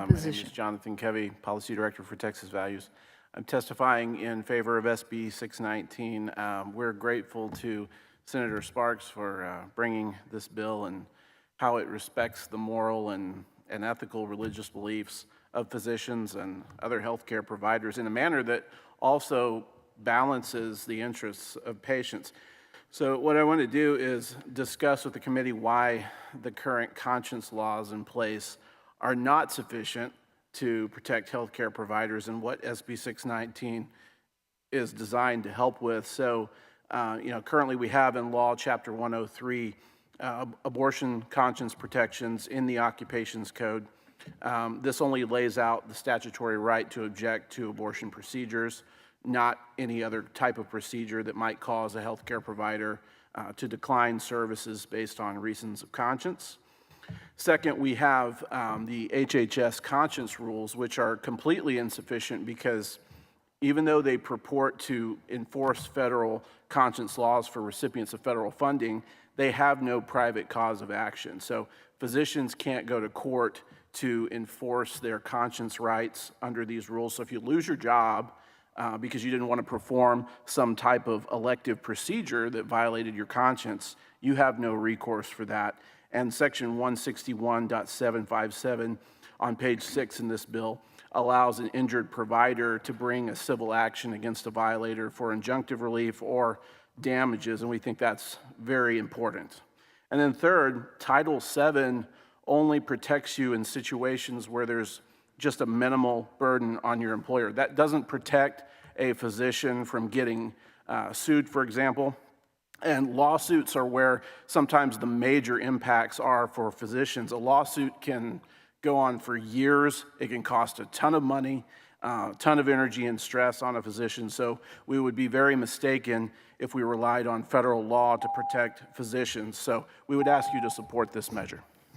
My name is position. Jonathan Covey, Policy Director for Texas Values. I'm testifying in favor of SB 619. We're grateful to Senator Sparks for bringing this bill and how it respects the moral and ethical religious beliefs of physicians and other healthcare providers in a manner that also balances the interests of patients. So what I want to do is discuss with the committee why the current conscience laws in place are not sufficient to protect healthcare providers and what SB 619 is designed to help with. So, currently we have in law, Chapter 103, abortion conscience protections in the Occupations Code. This only lays out the statutory right to object to abortion procedures, not any other type of procedure that might cause a healthcare provider to decline services based on reasons of conscience. Second, we have the HHS conscience rules, which are completely insufficient because even though they purport to enforce federal conscience laws for recipients of federal funding, they have no private cause of action. So physicians can't go to court to enforce their conscience rights under these rules. So if you lose your job because you didn't want to perform some type of elective procedure that violated your conscience, you have no recourse for that. And Section 161.757 on page 6 in this bill allows an injured provider to bring a civil action against a violator for injunctive relief or damages, and we think that's very important. And then third, Title VII only protects you in situations where there's just a minimal burden on your employer. That doesn't protect a physician from getting sued, for example. And lawsuits are where sometimes the major impacts are for physicians. A lawsuit can go on for years. It can cost a ton of money, a ton of energy and stress on a physician. So we would be very mistaken if we relied on federal law to protect physicians. So we would ask you to support this measure.